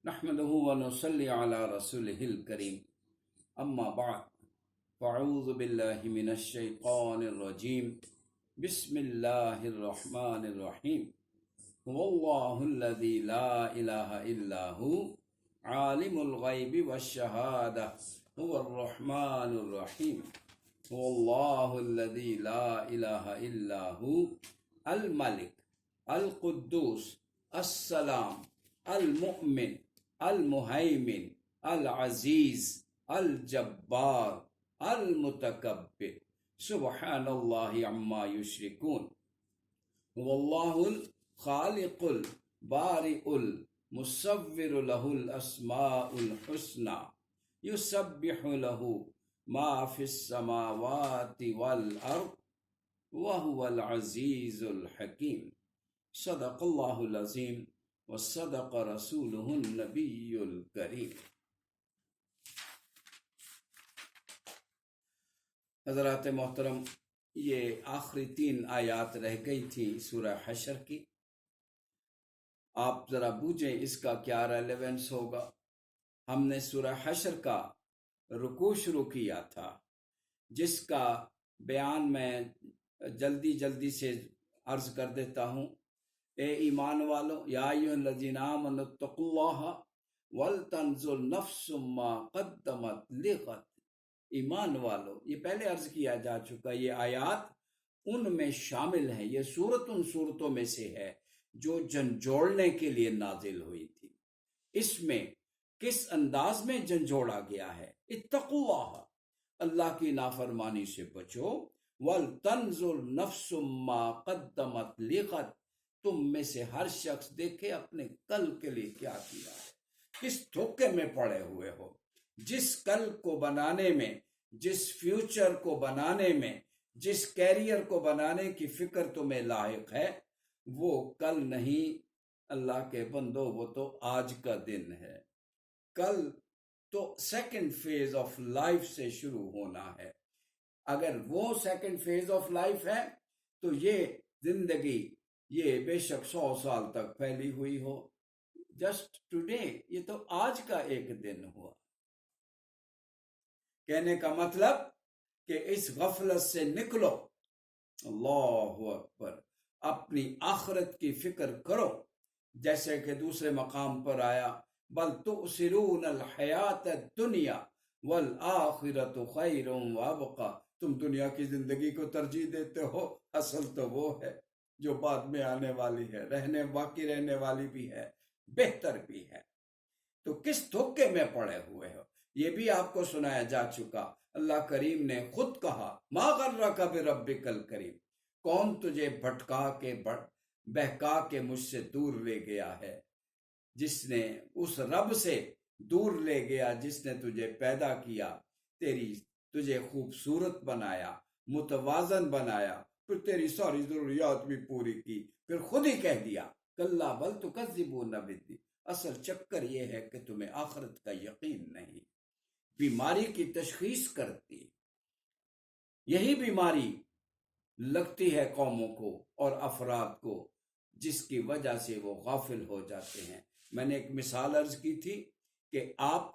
نحمده ونصلي على رسوله الكريم اما بعد فاعوذ بالله من الشيطان الرجيم بسم الله الرحمن الرحيم هو الله الذي لا اله الا هو عالم الغيب والشهاده هو الرحمن الرحيم هو الله الذي لا اله الا هو الملك القدوس السلام المؤمن المهيمن العزيز الجبار المتكبر سبحان الله عما يشركون هو الله الخالق البارئ المصور له الأسماء الحسنى يسبح له ما في السماوات والأرض وهو العزيز الحكيم صدق الله العظيم وصدق رسوله النبی الکریم۔ حضرات محترم، یہ آخری 3 آیات رہ گئی تھی سورہ حشر کی۔ آپ ذرا بوجھیں اس کا کیا ریلیونس ہوگا۔ ہم نے سورہ حشر کا رکوع شروع کیا تھا، جس کا بیان میں جلدی سے عرض کر دیتا ہوں۔ اے ایمان والو، یا ایھا الذین آمنوا اتقوا اللہ ولتنظر نفس ما قدمت لغد۔ ایمان والو، یہ پہلے عرض کیا جا چکا، یہ آیات ان میں شامل ہیں، یہ سورت ان صورتوں میں سے ہے جو جھنجھوڑنے کے لیے نازل ہوئی تھی۔ اس میں کس انداز میں جھنجھوڑا گیا ہے؟ اتقوا اللہ، اللہ کی نافرمانی سے بچو، ولتنظر نفس ما قدمت لغد، تم میں سے ہر شخص دیکھے اپنے کل کے لیے کیا کیا ہے، کس دھوکے میں پڑے ہوئے ہو۔ جس کل کو بنانے میں، جس فیوچر کو بنانے میں، جس کیریئر کو بنانے کی فکر تمہیں لاحق ہے، وہ کل نہیں اللہ کے بندو، وہ تو آج کا دن ہے۔ کل تو سیکنڈ فیز آف لائف سے شروع ہونا ہے۔ اگر وہ سیکنڈ فیز آف لائف ہے تو یہ زندگی یہ بے شک 100 سال تک پھیلی ہوئی ہو، جسٹ ٹوڈے، یہ تو آج کا ایک دن ہوا۔ کہنے کا مطلب کہ اس غفلت سے نکلو، اللہ اکبر، اپنی آخرت کی فکر کرو، جیسے کہ دوسرے مقام پر آیا، بل تؤثرون الحیات الدنیا والآخرت خیر وابقی، تم دنیا کی زندگی کو ترجیح دیتے ہو، اصل تو وہ ہے جو بعد میں آنے والی ہے، باقی رہنے والی بھی ہے، بہتر بھی ہے۔ تو کس دھوکے میں پڑے ہوئے ہو، یہ بھی آپ کو سنایا جا چکا۔ اللہ کریم نے خود کہا، ما غرک بربک الکریم، کون تجھے بہکا کے مجھ سے دور لے گیا ہے؟ جس نے اس رب سے دور لے گیا جس نے تجھے پیدا کیا، تجھے خوبصورت بنایا، متوازن بنایا، پھر تیری ساری ضروریات بھی پوری کی، پھر خود ہی کہہ دیا کلا بل تکذبون بالدین، اصل چکر یہ ہے کہ تمہیں آخرت کا یقین نہیں۔ بیماری کی تشخیص کرتی، یہی بیماری لگتی ہے قوموں کو اور افراد کو، جس کی وجہ سے وہ غافل ہو جاتے ہیں۔ میں نے ایک مثال عرض کی تھی کہ آپ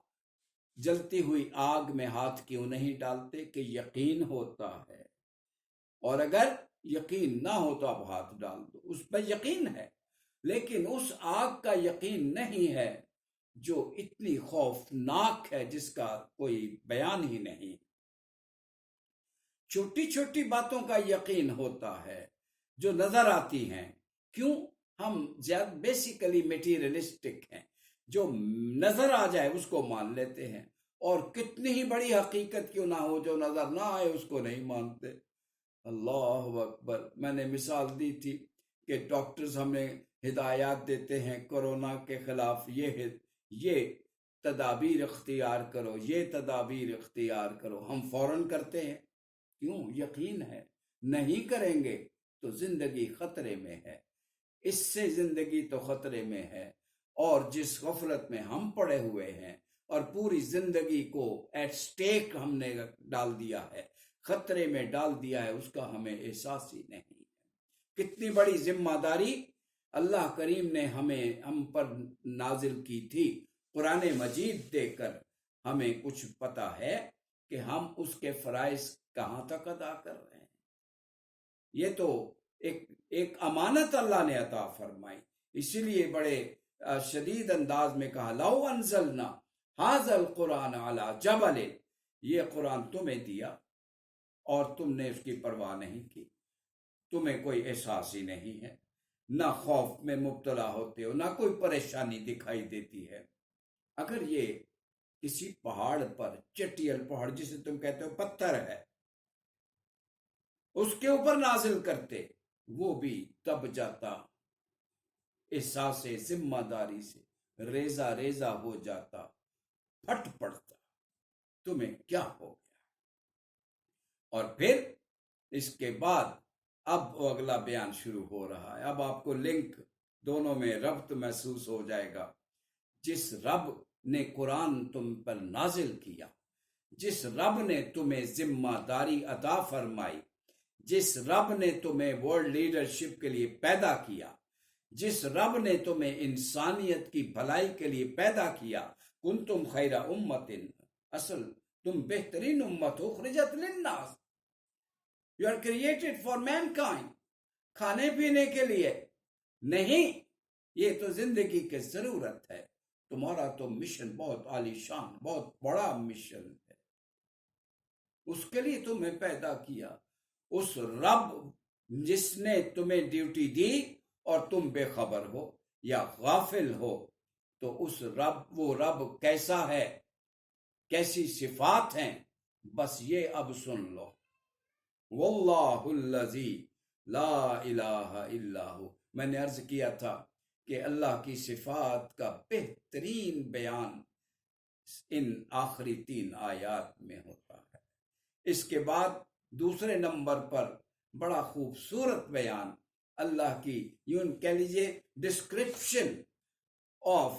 جلتی ہوئی آگ میں ہاتھ کیوں نہیں ڈالتے کہ یقین ہوتا ہے، اور اگر یقین نہ ہو تو آپ ہاتھ ڈال دو، اس پہ یقین ہے، لیکن اس آگ کا یقین نہیں ہے جو اتنی خوفناک ہے جس کا کوئی بیان ہی نہیں۔ چھوٹی چھوٹی باتوں کا یقین ہوتا ہے جو نظر آتی ہیں، کیوں؟ ہم بیسیکلی میٹیریلسٹک ہیں، جو نظر آ جائے اس کو مان لیتے ہیں، اور کتنی ہی بڑی حقیقت کیوں نہ ہو، جو نظر نہ آئے اس کو نہیں مانتے۔ اللہ اکبر، میں نے مثال دی تھی کہ ڈاکٹرز ہمیں ہدایات دیتے ہیں کرونا کے خلاف، یہ تدابیر اختیار کرو، یہ تدابیر اختیار کرو، ہم فوراً کرتے ہیں، کیوں؟ یقین ہے۔ نہیں کریں گے تو زندگی خطرے میں ہے، اس سے زندگی تو خطرے میں ہے، اور جس غفلت میں ہم پڑے ہوئے ہیں اور پوری زندگی کو ایٹ سٹیک ہم نے ڈال دیا ہے، خطرے میں ڈال دیا ہے، اس کا ہمیں احساس ہی نہیں ہے۔ کتنی بڑی ذمہ داری اللہ کریم نے ہم پر نازل کی تھی، قرآن مجید دیکھ کر ہمیں کچھ پتا ہے کہ ہم اس کے فرائض کہاں تک ادا کر رہے ہیں؟ یہ تو ایک امانت اللہ نے عطا فرمائی، اسی لیے بڑے شدید انداز میں کہا لو انزلنا ھذا القرآن علی جبل، یہ قرآن تمہیں دیا اور تم نے اس کی پرواہ نہیں کی، تمہیں کوئی احساس ہی نہیں ہے، نہ خوف میں مبتلا ہوتے ہو، نہ کوئی پریشانی دکھائی دیتی ہے۔ اگر یہ کسی پہاڑ پر، چٹیل پہاڑ جسے تم کہتے ہو پتھر ہے، اس کے اوپر نازل کرتے، وہ بھی تب جاتا، احساس ذمہ داری سے ریزہ ریزہ ہو جاتا، پھٹ پڑتا، تمہیں کیا ہو گیا؟ اور پھر اس کے بعد اب اگلا بیان شروع ہو رہا ہے۔ اب آپ کو لنک دونوں میں ربط محسوس ہو جائے گا۔ جس رب نے قرآن تم پر نازل کیا، جس رب نے تمہیں ذمہ داری عطا فرمائی، جس رب نے تمہیں ورلڈ لیڈرشپ کے لیے پیدا کیا، جس رب نے تمہیں انسانیت کی بھلائی کے لیے پیدا کیا، کنتم خیر امت، اصل تم بہترین امت ہو، اخرجت للناس، you are created for mankind, کھانے پینے کے لیے نہیں، یہ تو زندگی کی ضرورت ہے۔ تمہارا تو مشن بہت عالی شان، بہت بڑا مشن ہے، اس کے لیے تمہیں پیدا کیا۔ اس رب جس نے تمہیں ڈیوٹی دی اور تم بے خبر ہو یا غافل ہو، تو اس رب، وہ رب کیسا ہے، کیسی صفات ہیں، بس یہ اب سن لو۔ واللہ الذی لا الہ الا ہو، میں نے عرض کیا تھا کہ اللہ کی صفات کا بہترین بیان ان آخری 3 آیات میں ہوتا ہے۔ اس کے بعد دوسرے نمبر پر بڑا خوبصورت بیان اللہ کی، یوں کہہ لیجیے description of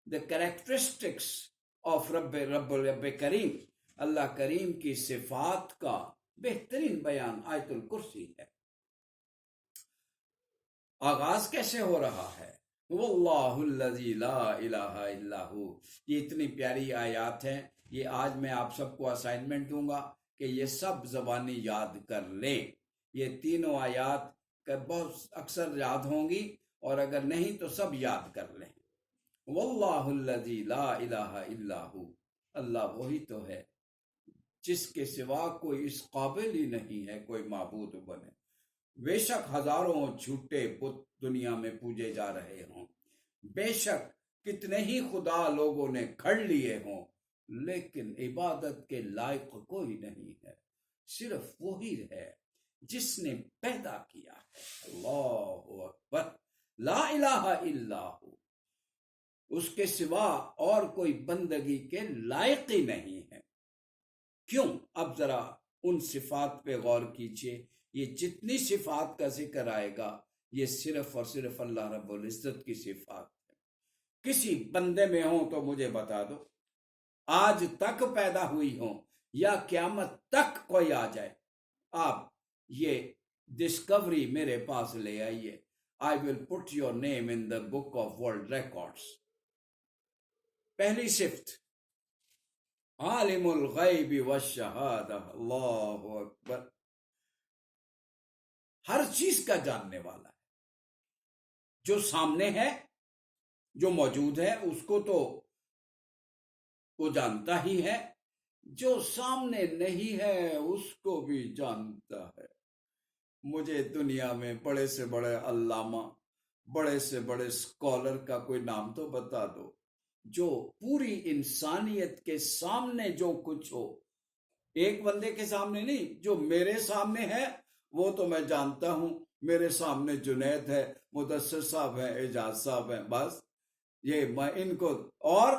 the characteristics of رب کریم، اللہ کریم کی صفات کا بہترین بیان آیت الکرسی ہے۔ آغاز کیسے ہو رہا ہے؟ واللہ الذی لا الہ الا ہو۔ یہ اتنی پیاری آیات ہیں، یہ آج میں آپ سب کو اسائنمنٹ دوں گا کہ یہ سب زبانی یاد کر لیں۔ یہ تینوں آیات بہت اکثر یاد ہوں گی، اور اگر نہیں تو سب یاد کر لیں۔ واللہ الذی لا الہ الا ہو، اللہ وہی تو ہے جس کے سوا کوئی اس قابل ہی نہیں ہے کوئی معبود بنے۔ بے شک ہزاروں جھوٹے بت دنیا میں پوجے جا رہے ہوں، بے شک کتنے ہی خدا لوگوں نے گھڑ لیے ہوں، لیکن عبادت کے لائق کوئی نہیں ہے، صرف وہی ہے جس نے پیدا کیا ہے۔ اللہ اکبر، لا الہ الا ہو، اس کے سوا اور کوئی بندگی کے لائق ہی نہیں ہے۔ کیوں؟ اب ذرا ان صفات پہ غور کیجئے۔ یہ جتنی صفات کا ذکر آئے گا، یہ صرف اور صرف اللہ رب العزت کی صفات ہے۔ کسی بندے میں ہوں تو مجھے بتا دو، آج تک پیدا ہوئی ہوں یا قیامت تک کوئی آ جائے، آپ یہ ڈسکوری میرے پاس لے آئیے۔ I will put your name in the book of world records۔ پہلی صفت، عالم الغیب والشہادہ، اللہ اکبر، ہر چیز کا جاننے والا ہے۔ جو سامنے ہے، جو موجود ہے، اس کو تو وہ جانتا ہی ہے، جو سامنے نہیں ہے اس کو بھی جانتا ہے۔ مجھے دنیا میں بڑے سے بڑے علامہ، بڑے سے بڑے اسکالر کا کوئی نام تو بتا دو، جو پوری انسانیت کے سامنے جو کچھ ہو، ایک بندے کے سامنے نہیں، جو میرے سامنے ہے وہ تو میں جانتا ہوں۔ میرے سامنے جنید ہے، مدثر صاحب ہیں، اعجاز صاحب ہیں، بس یہ میں ان کو، اور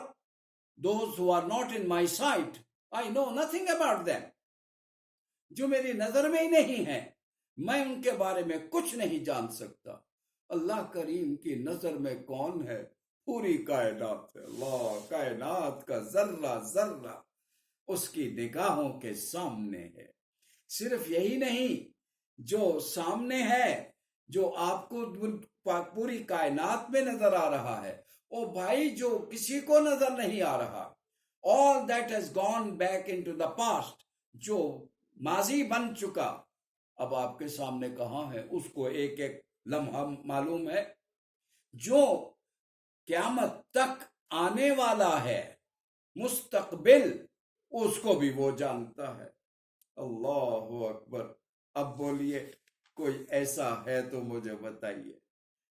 those who are not in my sight I know nothing about them، جو میری نظر میں ہی نہیں ہے، میں ان کے بارے میں کچھ نہیں جان سکتا۔ اللہ کریم کی نظر میں کون ہے؟ پوری کائنات ہے۔ اللہ، کائنات کا ذرہ ذرہ اس کی نگاہوں کے سامنے ہے۔ صرف یہی نہیں، جو سامنے ہے، جو آپ کو پوری کائنات میں نظر آ رہا ہے، او بھائی جو کسی کو نظر نہیں آ رہا، all that has gone back into the past، جو ماضی بن چکا، اب آپ کے سامنے کہاں ہے، اس کو ایک ایک لمحہ معلوم ہے۔ جو قیامت تک آنے والا ہے، مستقبل، اس کو بھی وہ جانتا ہے۔ اللہ اکبر۔ اب بولیے کوئی ایسا ہے تو مجھے بتائیے،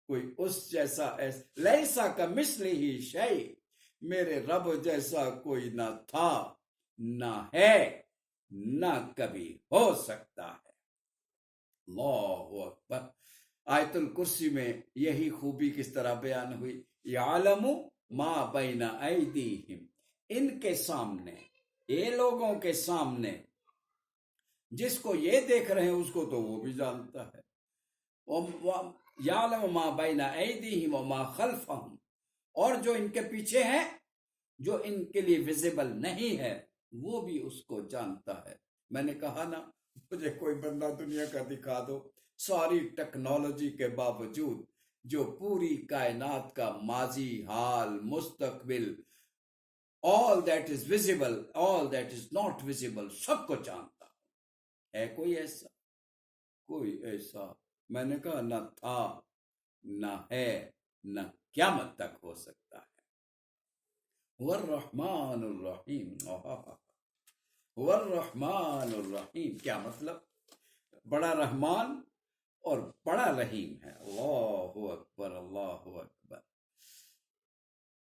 کوئی اس جیسا لیسا کمثلہ شیء، میرے رب جیسا کوئی نہ تھا، نہ ہے، نہ کبھی ہو سکتا ہے۔ اللہ اکبر۔ آیت الکرسی میں یہی خوبی کس طرح بیان ہوئی، یعلم ما بین ایدیہم، ان کے سامنے، یہ لوگوں کے سامنے، جس کو یہ دیکھ رہے ہیں اس کو تو وہ بھی جانتا ہے۔ یعلم ما بین ایدیہم وما خلفہم، اور جو ان کے پیچھے ہے، جو ان کے لیے ویزیبل نہیں ہے، وہ بھی اس کو جانتا ہے۔ میں نے کہا نا، مجھے کوئی بندہ دنیا کا دکھا دو، ساری ٹیکنالوجی کے باوجود، جو پوری کائنات کا ماضی، حال، مستقبل، all that is visible, all that is not visible، سب کو جانتا ہے کوئی ایسا؟ کوئی ایسا میں نے کہا نہ تھا، نہ ہے، نہ قیامت تک ہو سکتا ہے۔ والرحمن الرحیم، والرحمن الرحیم، کیا مطلب؟ بڑا رحمان اور بڑا رحیم ہے۔ اللہ اکبر، اللہ اکبر۔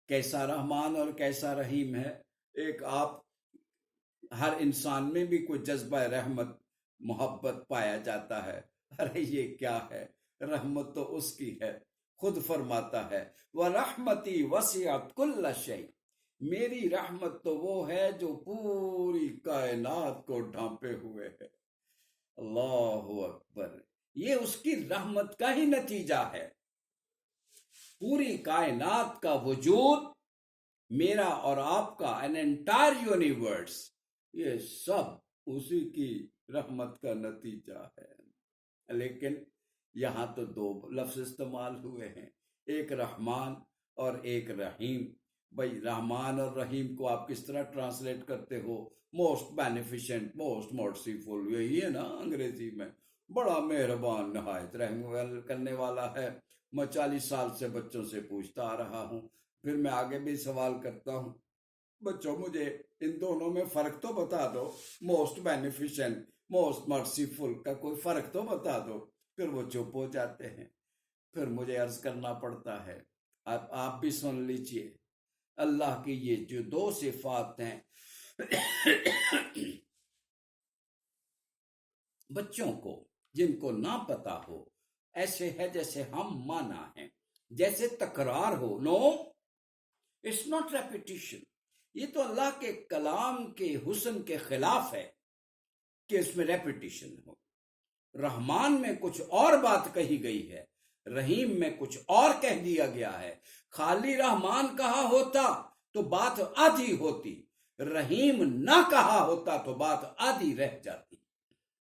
کیسا رحمان اور کیسا رحیم ہے؟ ایک آپ ہر انسان میں بھی کوئی جذبہ رحمت، محبت پایا جاتا ہے۔ ارے یہ کیا ہے، رحمت تو اس کی ہے، خود فرماتا ہے وَرَحْمَتِي وَسِعَتْ كُلَّ شَيْءٍ، میری رحمت تو وہ ہے جو پوری کائنات کو ڈھانپے ہوئے ہے۔ اللہ اکبر۔ یہ اس کی رحمت کا ہی نتیجہ ہے۔ پوری کائنات کا وجود، میرا اور آپ کا an entire universe، یہ سب اسی کی رحمت کا نتیجہ ہے۔ لیکن یہاں تو دو لفظ استعمال ہوئے ہیں، ایک رحمان اور ایک رحیم۔ بھائی رحمان اور رحیم کو آپ کس طرح ٹرانسلیٹ کرتے ہو؟ موسٹ بینیفیشنٹ، موسٹ مرسیفل، یہی ہے نا انگریزی میں۔ بڑا مہربان، نہایت رحم کرنے والا ہے۔ میں 40 سال سے بچوں سے پوچھتا آ رہا ہوں، پھر میں آگے بھی سوال کرتا ہوں، بچوں مجھے ان دونوں میں فرق تو بتا دو، موسٹ بینیفیشنٹ، موسٹ مرسیفل کا کوئی فرق تو بتا دو۔ پھر وہ چپ ہو جاتے ہیں، پھر مجھے عرض کرنا پڑتا ہے۔ اب آپ بھی سن لیجئے، اللہ کی یہ جو دو صفات ہیں، بچوں کو جن کو نہ پتا ہو، ایسے ہے جیسے ہم مانا ہیں، جیسے تکرار ہو۔ نو، اٹس ناٹ ریپیٹیشن۔ یہ تو اللہ کے کلام کے حسن کے خلاف ہے کہ اس میں ریپیٹیشن ہو۔ رحمان میں کچھ اور بات کہی گئی ہے، رحیم میں کچھ اور کہہ دیا گیا ہے۔ خالی رحمان کہا ہوتا تو بات آدھی ہوتی، رحیم نہ کہا ہوتا تو بات آدھی رہ جاتی۔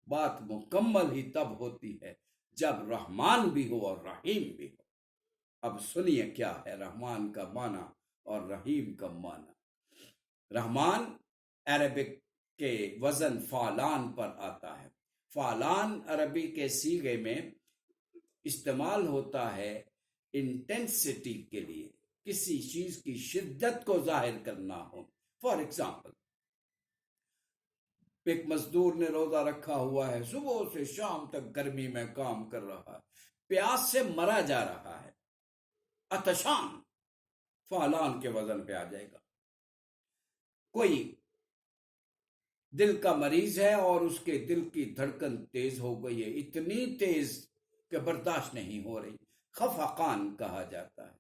بات مکمل ہی تب ہوتی ہے جب رحمان بھی ہو اور رحیم بھی ہو۔ اب سنیے کیا ہے رحمان کا معنی اور رحیم کا معنی۔ رحمان عربک کے وزن فعلان پر آتا ہے۔ فعلان عربی کے صیغے میں استعمال ہوتا ہے انٹینسٹی کے لیے، کسی چیز کی شدت کو ظاہر کرنا ہو۔ فار ایگزامپل، ایک مزدور نے روزہ رکھا ہوا ہے، صبح سے شام تک گرمی میں کام کر رہا ہے، پیاس سے مرا جا رہا ہے، عطشان، فعلان کے وزن پہ آ جائے گا۔ کوئی دل کا مریض ہے اور اس کے دل کی دھڑکن تیز ہو گئی ہے، اتنی تیز کہ برداشت نہیں ہو رہی، خفقان کہا جاتا ہے۔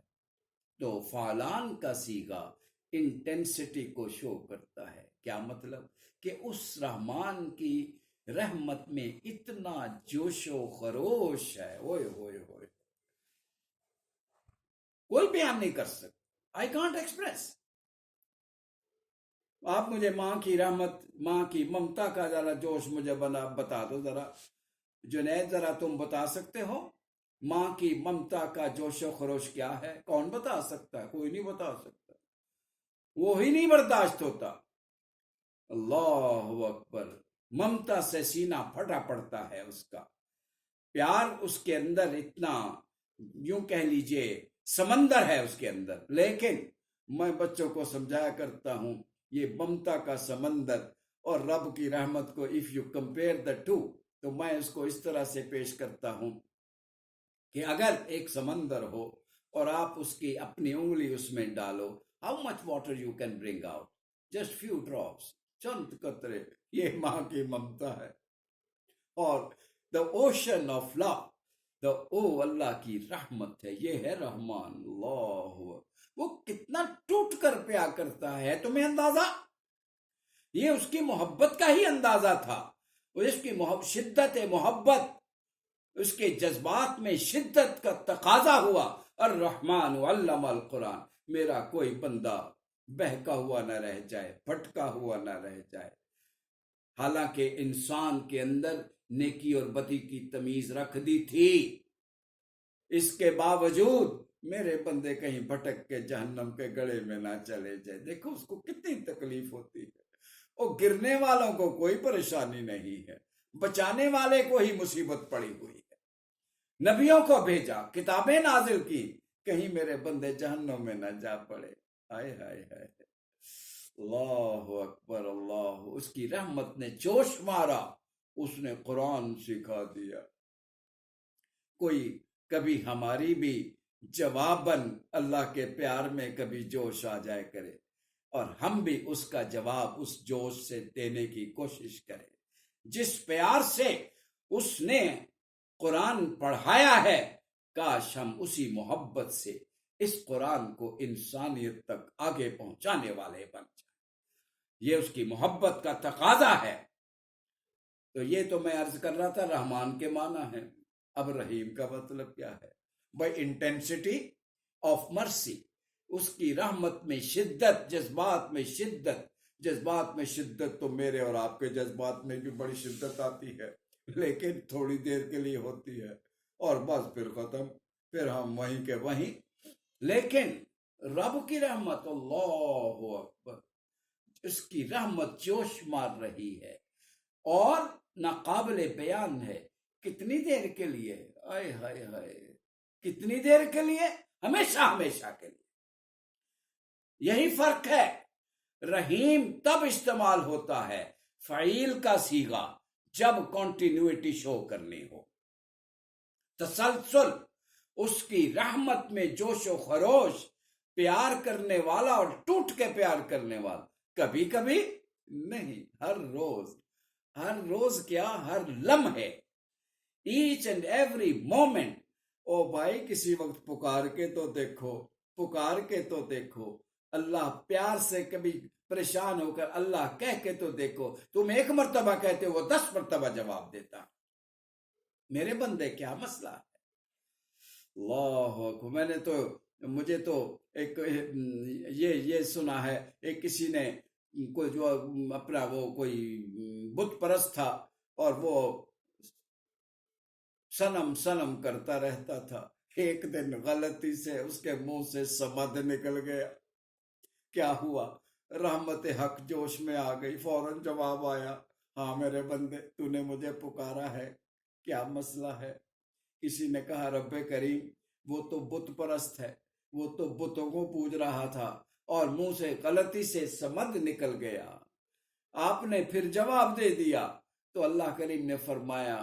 تو فعلان کا صیغہ انٹینسٹی کو شو کرتا ہے۔ کیا مطلب؟ کہ اس رحمان کی رحمت میں اتنا جوش و خروش ہے، اوئے ہوئے ہوئے، کوئی بیان نہیں کر سکتا۔ I can't express۔ آپ مجھے ماں کی رحمت، ماں کی ممتا کا ذرا جوش مجھے بتا دو ذرا، جنید ذرا تم بتا سکتے ہو؟ ماں کی ممتا کا جوش و خروش کیا ہے؟ کون بتا سکتا ہے؟ کوئی نہیں بتا سکتا، وہی نہیں برداشت ہوتا۔ اللہ اکبر، ممتا سے سینہ پھٹا پڑتا ہے اس کا، پیار اس کے اندر اتنا، یوں کہہ لیجئے سمندر ہے اس کے اندر۔ لیکن میں بچوں کو سمجھایا کرتا ہوں یہ ممتا کا سمندر اور رب کی رحمت کو if you compare the two، تو میں اس کو اس طرح سے پیش کرتا ہوں کہ اگر ایک سمندر ہو اور آپ اس کی اپنی انگلی اس میں ڈالو، how much water you can bring out؟ just few drops، چند قطرے۔ یہ ماں کی ممتا ہے۔ اور the ocean of love، اللہ کی رحمت ہے، یہ ہے رحمان اللہ۔ وہ کتنا ٹوٹ کر پیار کرتا ہے، تمہیں اندازہ؟ یہ اس کی محبت کا ہی اندازہ تھا، اس کی شدت محبت، اس کے جذبات میں شدت کا تقاضا ہوا۔ الرحمن علم القرآن، میرا کوئی بندہ بہکا ہوا نہ رہ جائے، بھٹکا ہوا نہ رہ جائے۔ حالانکہ انسان کے اندر نیکی اور بدی کی تمیز رکھ دی تھی، اس کے باوجود میرے بندے کہیں بھٹک کے جہنم کے گڑے میں نہ چلے جائے۔ دیکھو اس کو کتنی تکلیف ہوتی ہے، اور گرنے والوں کو کوئی پریشانی نہیں ہے، بچانے والے کو ہی مصیبت پڑی ہوئی ہے۔ نبیوں کو بھیجا، کتابیں نازل کی، کہیں میرے بندے جہنم میں نہ جا پڑے۔ ہائے ہائے ہائے، اللہ اکبر اللہ۔ اس کی رحمت نے جوش مارا، اس نے قرآن سکھا دیا۔ کوئی کبھی ہماری بھی جواباً اللہ کے پیار میں کبھی جوش آ جائے کرے، اور ہم بھی اس کا جواب اس جوش سے دینے کی کوشش کریں۔ جس پیار سے اس نے قرآن پڑھایا ہے، کاش ہم اسی محبت سے اس قرآن کو انسانیت تک آگے پہنچانے والے بن جائیں۔ یہ اس کی محبت کا تقاضا ہے۔ تو یہ تو میں عرض کر رہا تھا رحمان کے معنی ہے۔ اب رحیم کا مطلب کیا ہے؟ بائی انٹینسٹی آف مرسی، اس کی رحمت میں شدت، جذبات میں شدت۔ جذبات میں شدت تو میرے اور آپ کے جذبات میں بھی بڑی شدت آتی ہے، لیکن تھوڑی دیر کے لیے ہوتی ہے، اور بس پھر ختم، پھر ہم وہیں کے وہیں۔ لیکن رب کی رحمت، اللہ اکبر، اس کی رحمت جوش مار رہی ہے اور ناقابل بیان ہے۔ کتنی دیر کے لیے؟ آئے ہائے ہائے، کتنی دیر کے لیے؟ ہمیشہ ہمیشہ کے لیے۔ یہی فرق ہے۔ رحیم تب استعمال ہوتا ہے فعیل کا صیغہ جب کنٹینیوٹی شو کرنی ہو، تسلسل۔ اس کی رحمت میں جوش و خروش، پیار کرنے والا اور ٹوٹ کے پیار کرنے والا، کبھی کبھی نہیں، ہر روز۔ ہر روز کیا، ہر لمحے، ایچ اینڈ ایوری مومنٹ۔ او بھائی کسی وقت پکار کے تو دیکھو، پکار کے تو دیکھو، اللہ پیار سے کبھی پریشان ہو کر اللہ کہہ کے تو دیکھو۔ تم ایک مرتبہ کہتے ہو، وہ 10 مرتبہ جواب دیتا۔ میرے بندے کیا مسئلہ ہے؟ اللہ اکبر۔ میں نے تو، مجھے تو ایک یہ سنا ہے، ایک کسی نے کوئی جو اپنا وہ کوئی بت پرست تھا، اور وہ سنم کرتا رہتا تھا۔ ایک دن غلطی سے اس کے منہ سے سمد نکل گیا۔ کیا ہوا؟ رحمت حق جوش میں آ گئی، فوراً جواب آیا، ہاں میرے بندے تو نے مجھے پکارا ہے، کیا مسئلہ ہے؟ کسی نے کہا رب کریم وہ تو بت پرست ہے، وہ تو بتوں کو پوج رہا تھا، اور منہ سے غلطی سے سمد نکل گیا۔ آپ نے پھر جواب دے دیا، تو اللہ کریم نے فرمایا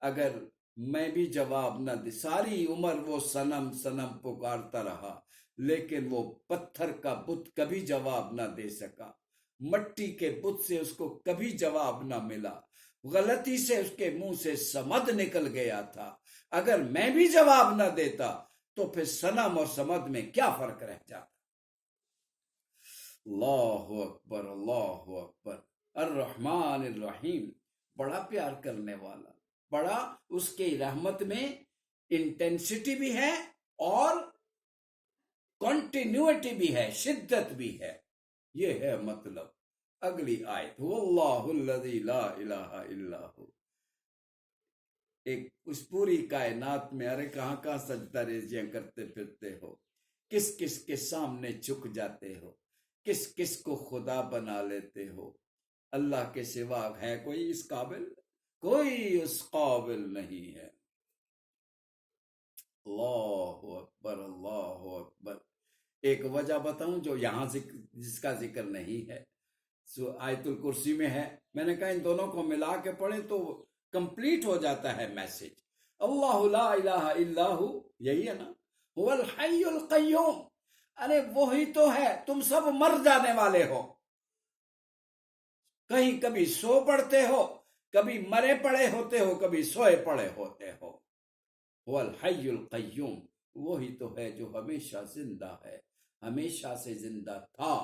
اگر میں بھی جواب نہ دے، ساری عمر وہ سنم پکارتا رہا، لیکن وہ پتھر کا بت کبھی جواب نہ دے سکا، مٹی کے بت سے اس کو کبھی جواب نہ ملا، غلطی سے اس کے منہ سے سمد نکل گیا تھا۔ اگر میں بھی جواب نہ دیتا تو پھر سنم اور سمد میں کیا فرق رہ جاتا؟ اللہ اکبر، اللہ اکبر۔ الرحمن الرحیم، بڑا پیار کرنے والا، بڑا، اس کی رحمت میں انٹینسٹی بھی ہے اور کنٹینیوٹی بھی ہے، شدت بھی ہے۔ یہ ہے مطلب۔ اگلی آیت، واللہ الذی لا الہ الا ہو، ایک اس پوری کائنات میں ارے کہاں کہاں سجدہ ریزیاں کرتے پھرتے ہو، کس کس کے سامنے جھک جاتے ہو، کس کس کو خدا بنا لیتے ہو۔ اللہ کے سوا ہے کوئی اس قابل؟ کوئی اس قابل نہیں ہے۔ اللہ اکبر، اللہ اکبر۔ ایک وجہ بتاؤں جو یہاں جس کا ذکر نہیں ہے، آیت الکرسی میں ہے۔ میں نے کہا ان دونوں کو ملا کے پڑھیں تو کمپلیٹ ہو جاتا ہے میسج۔ اللہ لا الہ الا ہو، یہی ہے نا، هو الحی القیوم۔ ارے وہی تو ہے، تم سب مر جانے والے ہو، کہیں کبھی سو پڑتے ہو، کبھی مرے پڑے ہوتے ہو، کبھی سوئے پڑے ہوتے ہو۔ هو الحی القیوم، وہی تو ہے جو ہمیشہ زندہ ہے، ہمیشہ سے زندہ تھا،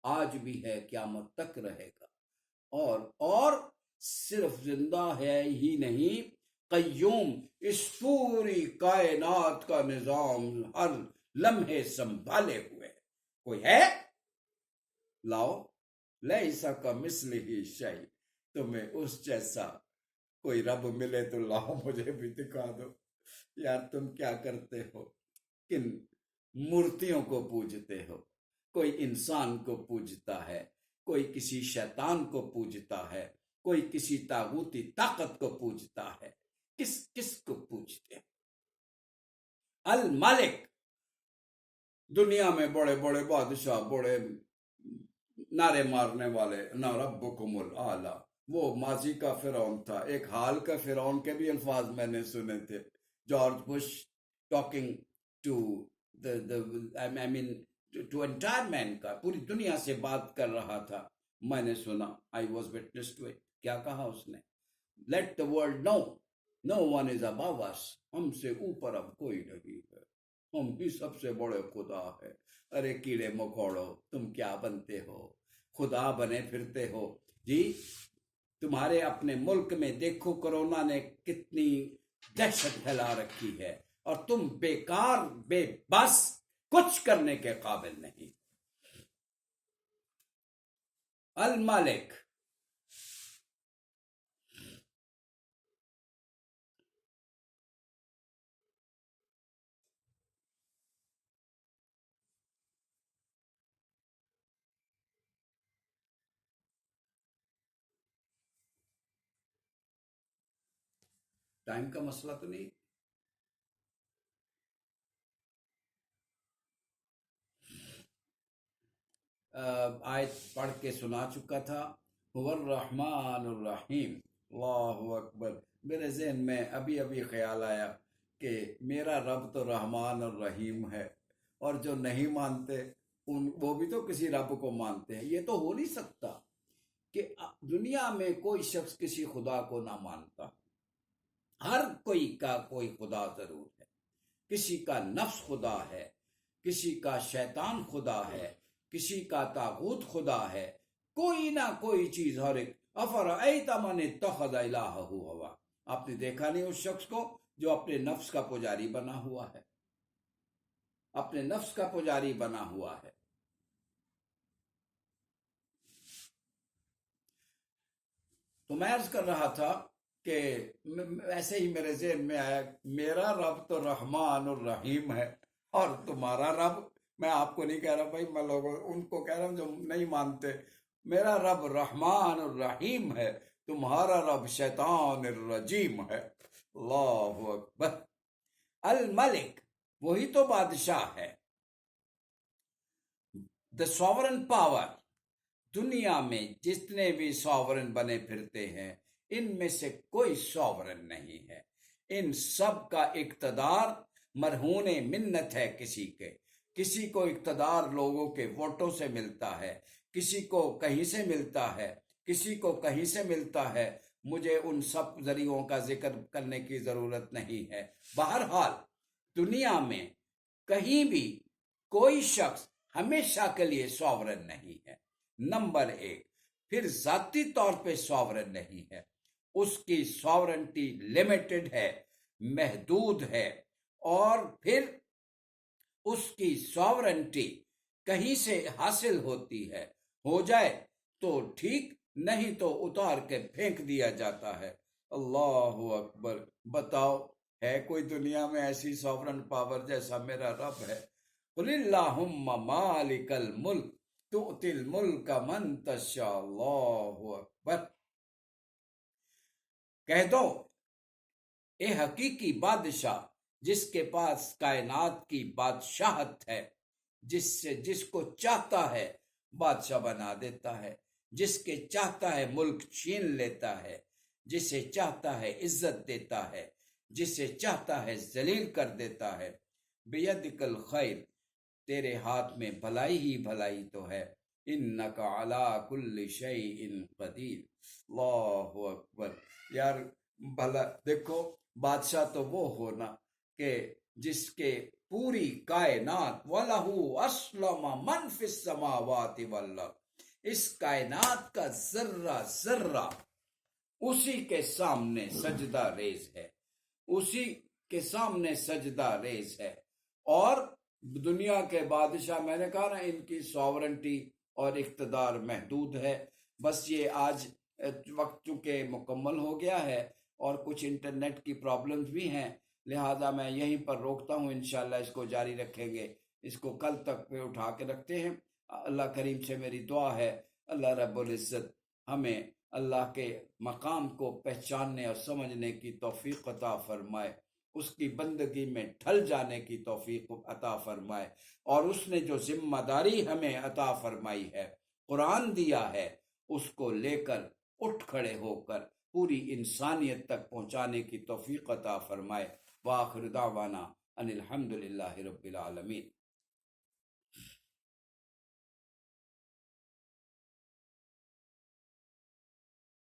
آج بھی ہے، قیامت تک رہے گا۔ اور صرف زندہ ہے ہی نہیں، قیوم، اس پوری کائنات کا نظام ہر لمحے سنبھالے ہوئے۔ کوئی ہے؟ لاؤ، لیس کمثلہ شیء، تمہیں اس جیسا کوئی رب ملے تو لاؤ، مجھے بھی دکھا دو۔ یار تم کیا کرتے ہو؟ کن مورتیوں کو پوجتے ہو؟ کوئی انسان کو پوجتا ہے، کوئی کسی شیطان کو پوجتا ہے، کوئی کسی طاغوتی طاقت کو پوجتا ہے۔ کس کو پوجتے ہیں؟ الملک، دنیا میں بڑے بڑے بادشاہ، بڑے نعرے مارنے والے، نا ربکم الاعلی، وہ ماضی کا فرعون تھا۔ ایک حال کا فرعون کے بھی الفاظ میں نے سنے تھے، George Bush talking to to entire man کا، پوری دنیا سے بات کر رہا تھا، میں نے سنا، I was witness to it. کیا کہا اس نے؟ Let the world know no one is above us, ہم سے اوپر اب کوئی نہیں ہے، ہم ہی سب سے بڑے خدا ہے۔ ارے کیڑے مکوڑو، تم کیا بنتے ہو؟ خدا بنے پھرتے ہو جی؟ تمہارے اپنے ملک میں دیکھو کرونا نے کتنی دہشت پھیلا رکھی ہے، اور تم بیکار، بے بس، کچھ کرنے کے قابل نہیں۔ الملک، ٹائم کا مسئلہ تو نہیں؟ آیت پڑھ کے سنا چکا تھا، هو الرحمن الرحیم۔ اللہ اکبر۔ میرے ذہن میں ابھی خیال آیا کہ میرا رب تو رحمان اور رحیم ہے، اور جو نہیں مانتے وہ بھی تو کسی رب کو مانتے ہیں۔ یہ تو ہو نہیں سکتا کہ دنیا میں کوئی شخص کسی خدا کو نہ مانتا، ہر کوئی کا کوئی خدا ضرور ہے۔ کسی کا نفس خدا ہے، کسی کا شیطان خدا ہے، کسی کا طاغوت خدا ہے، کوئی نہ کوئی چیز ہر ایک۔ افرأیت من اتخذ الہہ ہوا، آپ نے دیکھا نہیں اس شخص کو جو اپنے نفس کا پجاری بنا ہوا ہے، اپنے نفس کا پجاری بنا ہوا ہے۔ تو میں عرض کر رہا تھا کہ ایسے ہی میرے ذہن میں آیا، میرا رب تو رحمان الرحیم ہے، اور تمہارا رب، میں آپ کو نہیں کہہ رہا بھائی، میں لوگوں ان کو کہہ رہا ہوں جو نہیں مانتے، میرا رب رحمان الرحیم ہے، تمہارا رب شیطان الرجیم ہے۔ اللہ اکبر۔ الملک، وہی تو بادشاہ ہے، the sovereign power۔ دنیا میں جتنے بھی ساورن بنے پھرتے ہیں، ان میں سے کوئی ساورن نہیں ہے، ان سب کا اقتدار مرہون منت ہے کسی کو اقتدار لوگوں کے ووٹوں سے ملتا ہے، کسی کو کہیں سے ملتا ہے، کسی کو کہیں سے ملتا ہے۔ مجھے ان سب ذریعوں کا ذکر کرنے کی ضرورت نہیں ہے۔ بہرحال دنیا میں کہیں بھی کوئی شخص ہمیشہ کے لیے ساورن نہیں ہے، نمبر ایک۔ پھر ذاتی طور پہ ساورن نہیں ہے، اس کی ساورنٹی لیمیٹڈ ہے، محدود ہے، اور پھر اس کی ساورنٹی کہیں سے حاصل ہوتی ہے، ہو جائے تو ٹھیک، نہیں تو اتار کے پھینک دیا جاتا ہے۔ اللہ اکبر. بتاؤ ہے کوئی دنیا میں ایسی سوورن پاور جیسا میرا رب ہے؟ قل اللہم مالک الملک تؤتی الملک من تشاء. اللہ اکبر. کہہ دو اے حقیقی بادشاہ جس کے پاس کائنات کی بادشاہت ہے، جس کو چاہتا ہے بادشاہ بنا دیتا ہے، جس کے چاہتا ہے ملک چھین لیتا ہے، جسے چاہتا ہے عزت دیتا ہے، جسے چاہتا ہے ذلیل کر دیتا ہے. بیدک الخیر، تیرے ہاتھ میں بھلائی ہی بھلائی تو ہے. انک علی کل شیء قدیر. اللہ اکبر. یار بھلا دیکھو، بادشاہ تو وہ ہونا کہ جس کے پوری کائنات وَلَهُ أَسْلَمَ مَنْ فِي السَّمَاوَاتِ وَالْأَرْضِ، اس کائنات کا ذرہ ذرہ اسی کے سامنے سجدہ ریز ہے، اسی کے سامنے سجدہ ریز ہے. اور دنیا کے بادشاہ، میں نے کہا نا ان کی ساورنٹی اور اقتدار محدود ہے. بس یہ آج وقت چونکہ مکمل ہو گیا ہے اور کچھ انٹرنیٹ کی پرابلمز بھی ہیں، لہٰذا میں یہیں پر روکتا ہوں. انشاءاللہ اس کو جاری رکھیں گے، اس کو کل تک پہ اٹھا کے رکھتے ہیں. اللہ کریم سے میری دعا ہے اللہ رب العزت ہمیں اللہ کے مقام کو پہچاننے اور سمجھنے کی توفیق عطا فرمائے، اس کی بندگی میں ڈھل جانے کی توفیق عطا فرمائے، اور اس نے جو ذمہ داری ہمیں عطا فرمائی ہے، قرآن دیا ہے، اس کو لے کر اٹھ کھڑے ہو کر پوری انسانیت تک پہنچانے کی توفیق عطا فرمائے. وآخر دعوانا ان الحمد للہ رب العالمین.